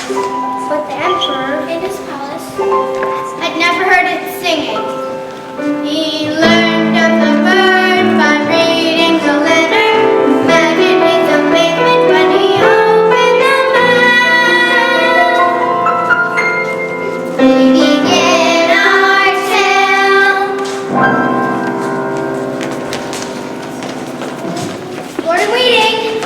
But the emperor in his palace had never heard it singing. He learned of the bird by reading the letter. Imagine his amazement when he opened the mouth. We begin our tale. Lord of Waiting,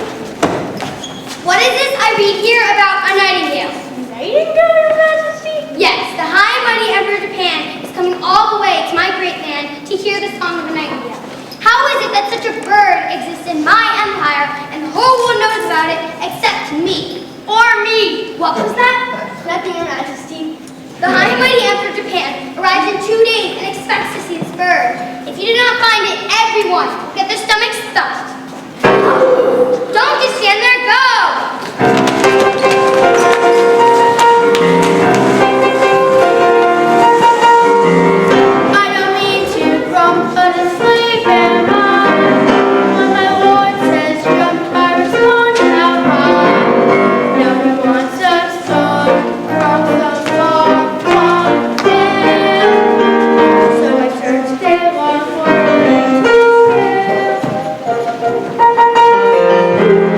what is this I read here about a nightingale? Nightingale, Your Majesty? Yes, the high and mighty Emperor of Japan is coming all the way to my great land to hear the song of a nightingale. How is it that such a bird exists in my empire and the whole world knows about it except me? Or me? What was that? Nothing, Your Majesty. The high and mighty Emperor of Japan arrives in 2 days and expects to see this bird. If you do not find it, everyone will get their stomachs stuffed. Don't just stand there, go! I don't mean to grumble, but asleep am I. When my lord says jump, I respond how high. Now he wants a song from some far hill. So I searched a long way to still.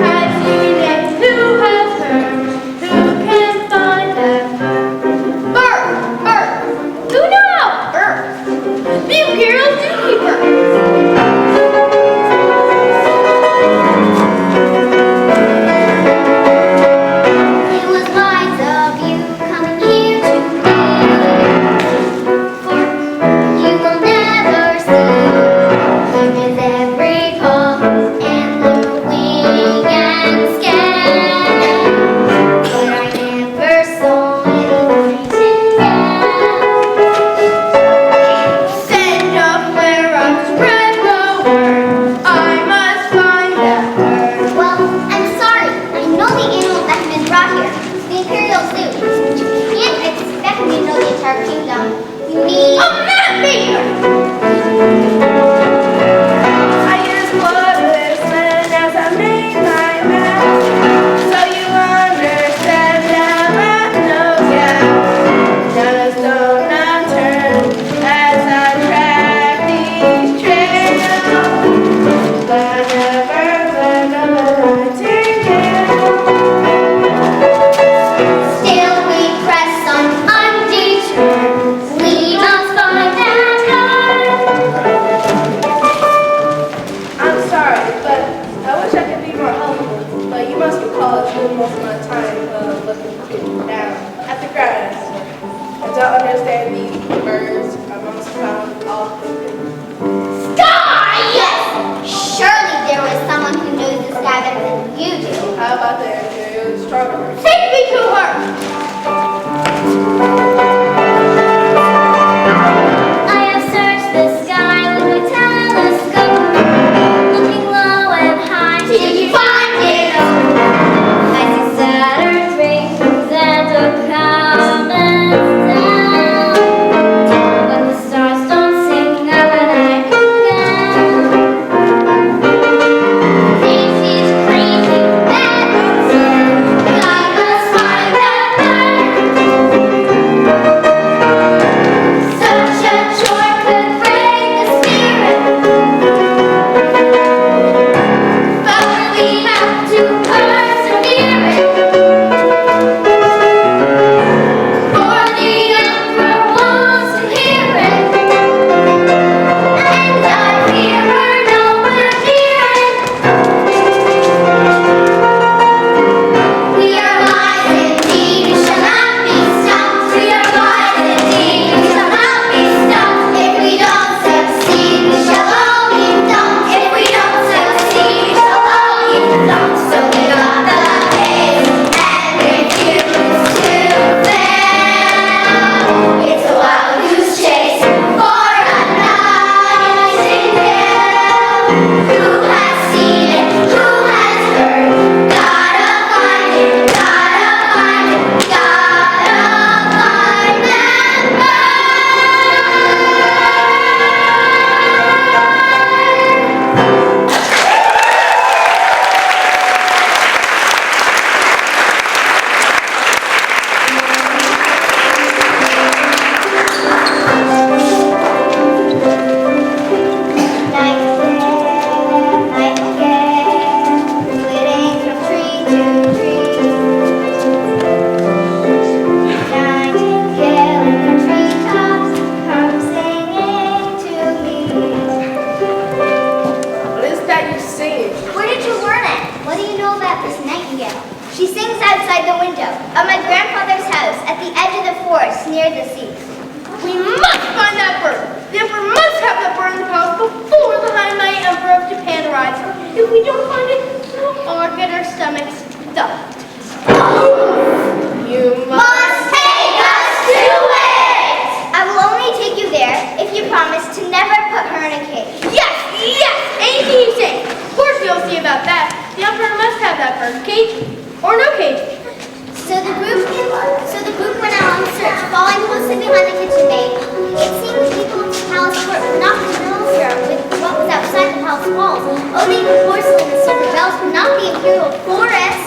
Has he named who at the edge of the forest near the sea. We must find that bird. The emperor must have that bird in the palace before the High Mighty Emperor of Japan arrives. If we don't find it, we'll all get our stomachs stuffed. You Must take us to it! I will only take you there if you promise to never put her in a cage. Yes, yes, anything you say. Of course you'll see about that. The emperor must have that bird. Cage or no cage. So the group went out on search, following closely behind the kitchen maid. It seemed the people of the palace court were not familiar with what was outside the palace walls. Only the porcelain and silver bells, but not the imperial forest.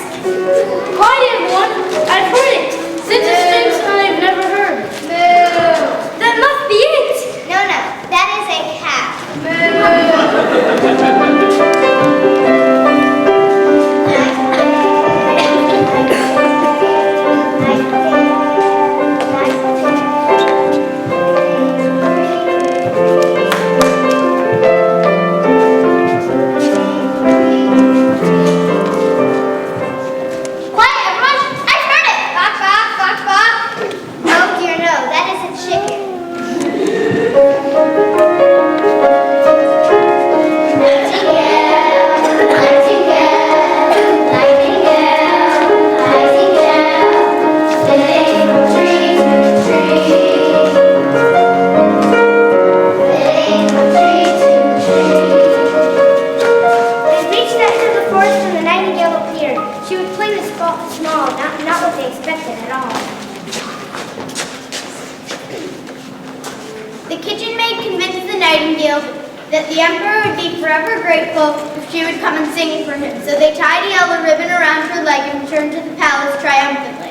Quiet, everyone. I've heard it. Since a strange sound I've never heard. Moo. That must be it. No, that is a cat. The kitchen maid convinced the Nightingale that the emperor would be forever grateful if she would come and sing for him. So they tied a yellow ribbon around her leg and returned to the palace triumphantly.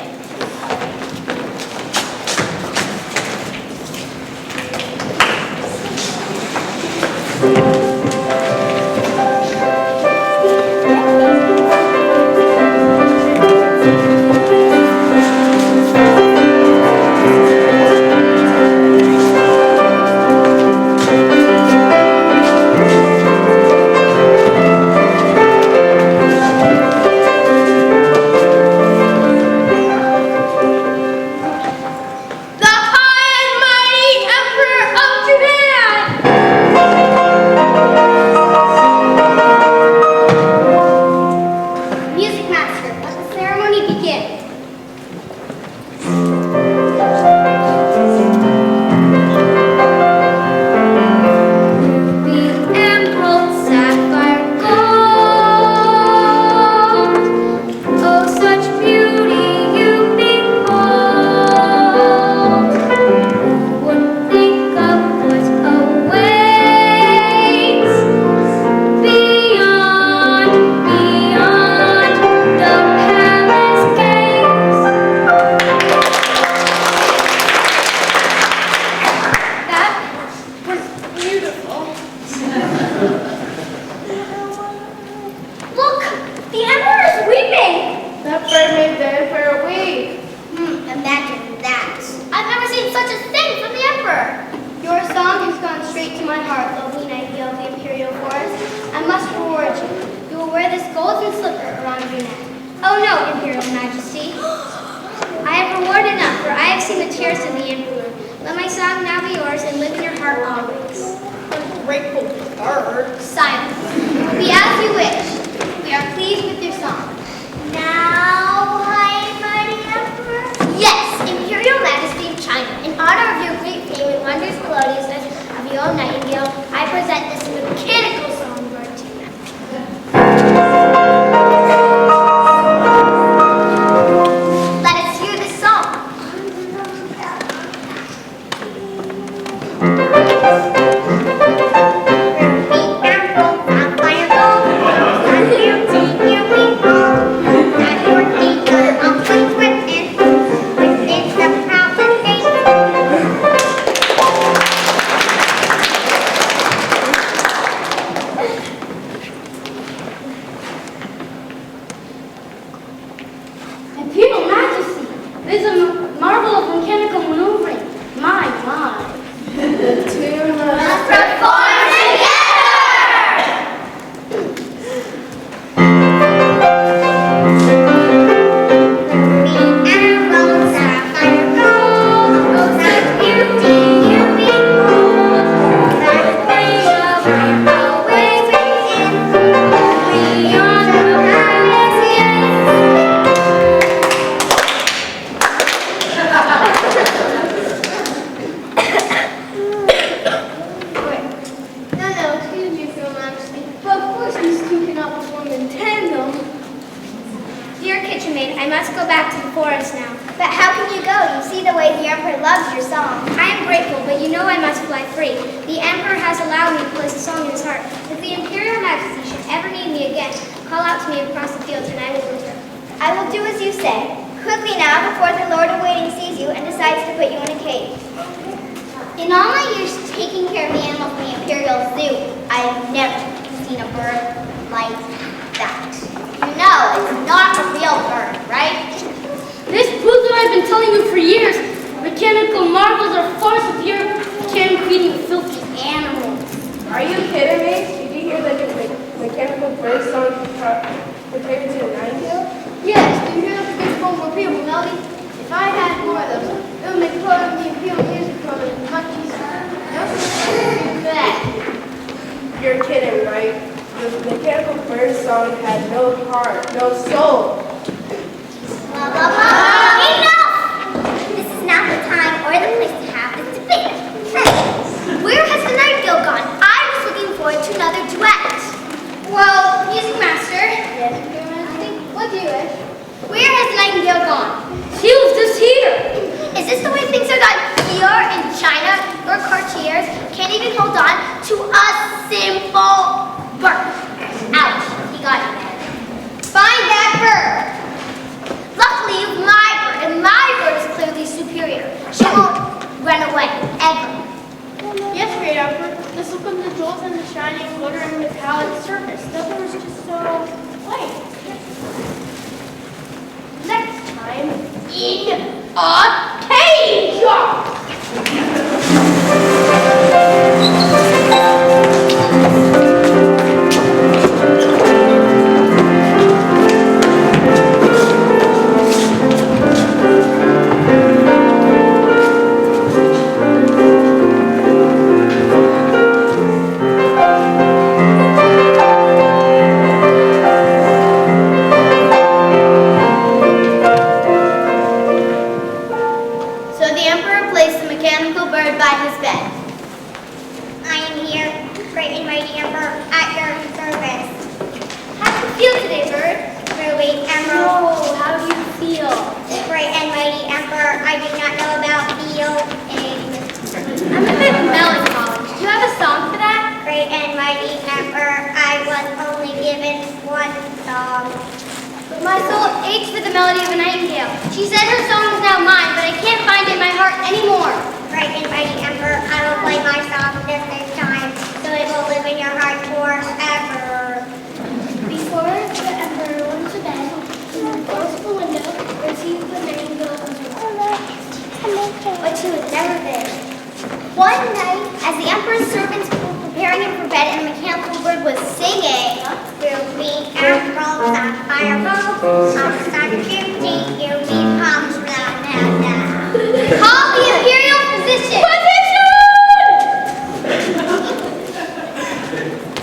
Nightingale, I present this mechanical songbird to you. Let us hear the song. Fire again. Call out to me across the fields and I will return. I will do as you say. Quickly now, before the Lord in waiting sees you and decides to put you in a cage. In all my years taking care of the animals in the Imperial Zoo, I have never seen a bird like that. You know, it's not a real bird, right? This proves what I've been telling you for years. Mechanical marvels are far superior to creating filthy animals. Are you kidding me? Did you hear that the mechanical bird song compared to a Nightingale? Yes, do you hear the good poem or people, Melody? If I had more of those, it would make putting the appeal music from it much easier. No such that. You're kidding, right? The mechanical bird song had no heart, no soul. Blah, blah, blah. Enough! This is not the time or the place to have this debate. Where has the Nightingale gone? I was looking forward to another duet. Well, Music Master. Yes, what do you wish? Where has the Nightingale gone? She was just here. Is this the way things are done here in China? Your courtiers can't even hold on to a simple bird. Ouch, he got it there. Find that bird. Luckily, you've my bird, and my bird is clearly superior. She won't run away, ever. Yes, Great Emperor. Just look at the jewels and the shining, glittering metallic surface. The bird is just so white. Next time, in a cage! My soul aches for the melody of a nightingale. She said her song is now mine, but I can't find it in my heart anymore. Great and mighty Emperor, I will play my song this time, so it will live in your heart forever. Before the Emperor went to bed, he closed the window and see the nightingale was But she was never there. One night, as the Emperor's servants were preparing him for bed and the mechanical bird was singing, "We'll be emeralds on fireballs, on duty, you'll be palms, Call the Imperial physician!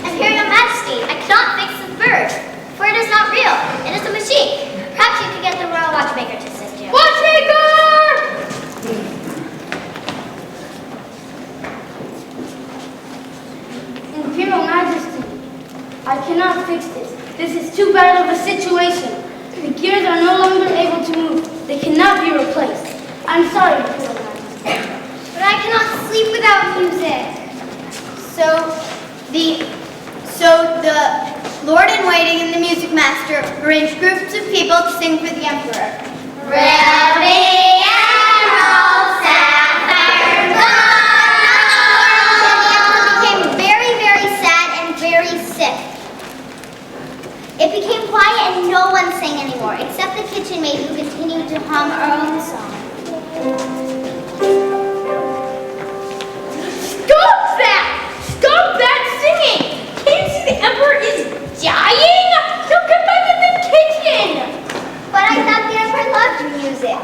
Imperial Majesty, I cannot fix this bird, for it is not real. It is a machine. Perhaps you could get the royal watchmaker to assist you. Watchmaker! Imperial Majesty, I cannot fix this. This is too bad of a situation. The gears are no longer able to move. They cannot be replaced. I'm sorry, Imperial Majesty. But I cannot sleep without music. So the Lord-in-Waiting and the Music Master arranged groups of people to sing for the Emperor. Ruby emerald, sapphire, The Emperor became very, very sad and very sick. It became quiet and no one sang anymore, except the kitchen maid who continued to hum her own song. Stop that! Stop that singing! Can't you see the Emperor is dying? Now get back in the kitchen! But I thought the Emperor loved music.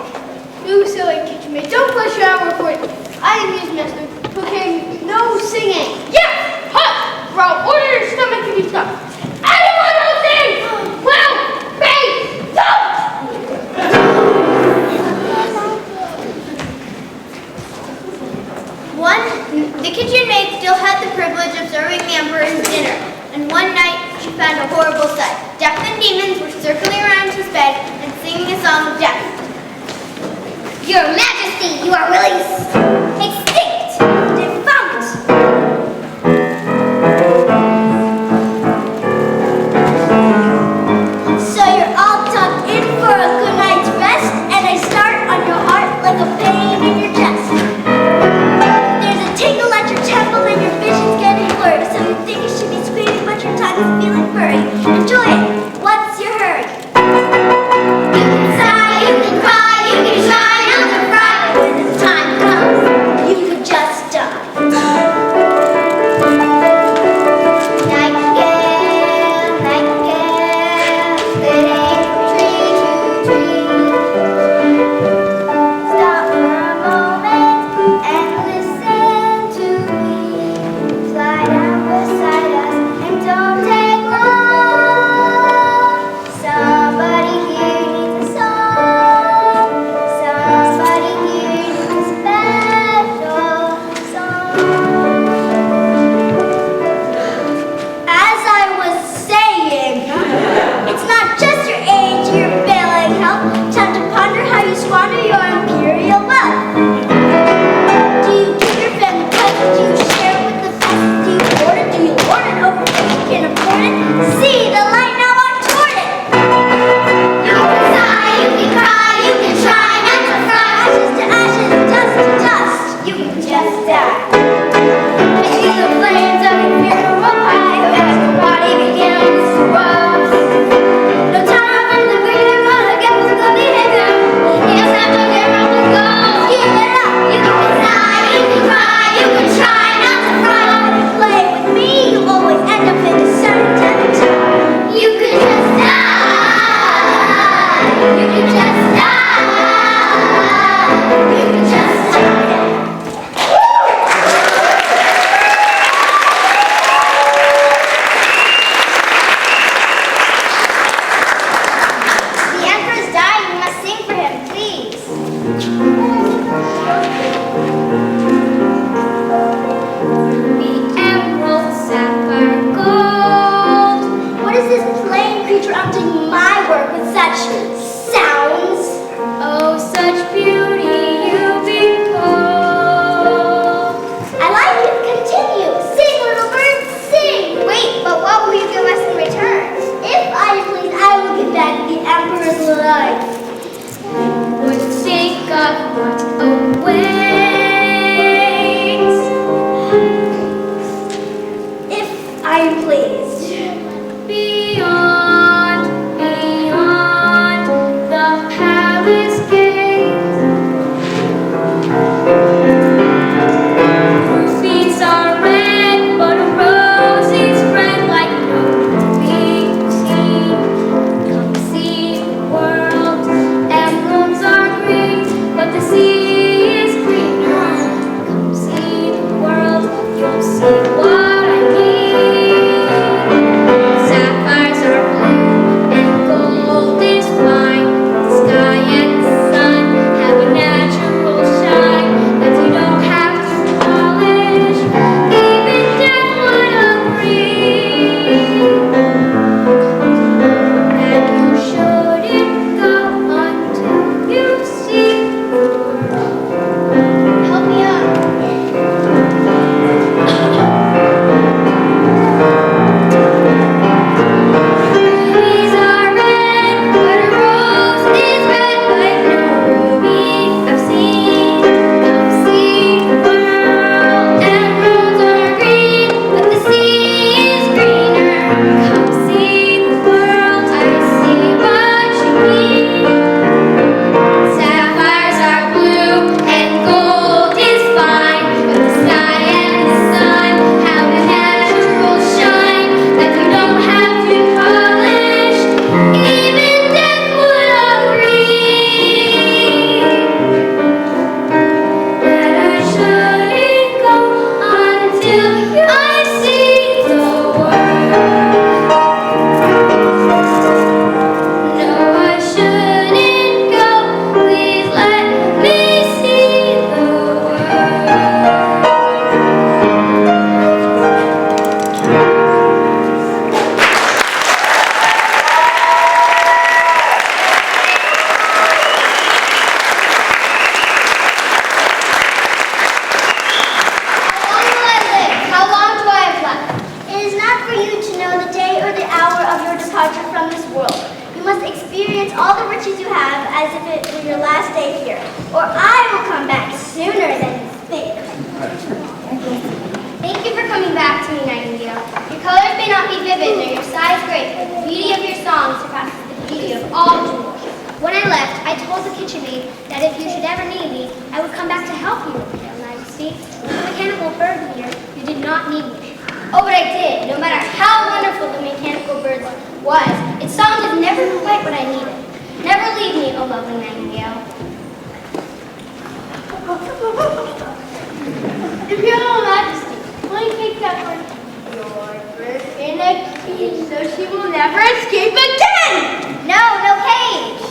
You silly kitchen maid, don't push your hour for it. I am his master, who can no singing. Yes! Hush! Or I'll order your stomach to be stuffed. Anyone who sings will be stuffed! The kitchen maid still had the privilege of serving the Emperor's dinner, and one night she found a horrible sight. Death and demons were circling around his bed and singing a song of death. Your Majesty, you are really extinct, defunct. interrupting my work with such sounds. Oh, such beauty you behold. I like it. Continue. Sing, little bird, sing. Wait, but what will you give us in return? If I please, I will give back the emperor's life. For the sake of what awaits. If I am pleased. Beyond, beyond the palace gates. Rubies are red, but a rose is red like no we've seen. Come see the world. Emeralds are green, but the sea is greener. Come see the world, you'll see what I mean. Sapphires are blue and gold is fine. The sky and the sun have a natural shine that you don't have to polish. Even death would agree that you shouldn't go until you see the world. Help me out. Rubies are red, but a rose is red like no ruby I've seen. Come see the world. Emeralds are green, but the sea is greener. Come see the world. I see what you mean. Sapphires are blue and gold is fine, but the sky and the sun have a natural shine that you don't have to polish. Even death would agree that I shouldn't go until I see the world. No, I shouldn't go. Please let me see the How long will I live? How long do I have left? It is not for you to know the day or the hour of your departure from this world. You must experience all the riches you have as if it were your last day here, or I will come back sooner than you think. Thank you for coming back to me, Nightingale. Your colors may not be vivid nor your size great, but the beauty of your song surpasses the beauty of all jewels. When I left, I told the kitchen maid that if you should ever need me, I would come back to help you, Your Majesty. With the mechanical bird here, you did not need me. Oh, but I did. No matter how wonderful the mechanical bird was, its song was never quite what I needed. Never leave me, oh lovely Nightingale. Imperial Majesty, will you take that one? Your bird in a cage, so she will never escape again! No, no cage!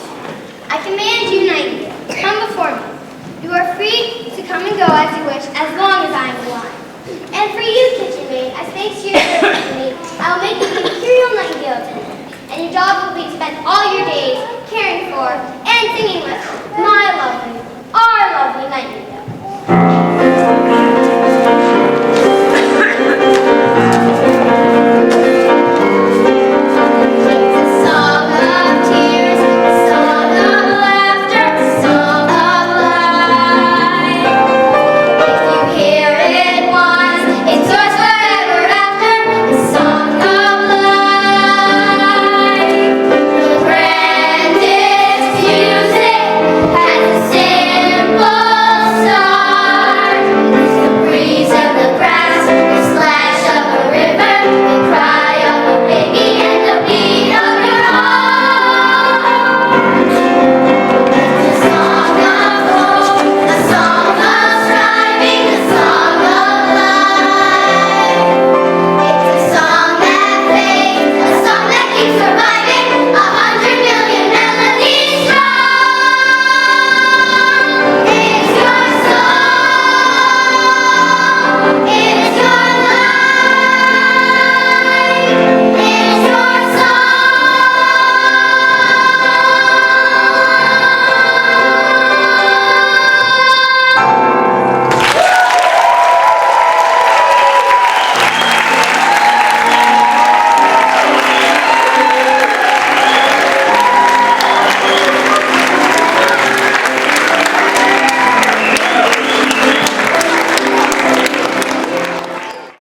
I command you, Nightingale, come before me. You are free to come and go as you wish, as long as I am alive. And for you, kitchen maid, as thanks to your service to me, I will make you the Imperial Nightingale attendant, and your job will be to spend all your days caring for and singing with my lovely, our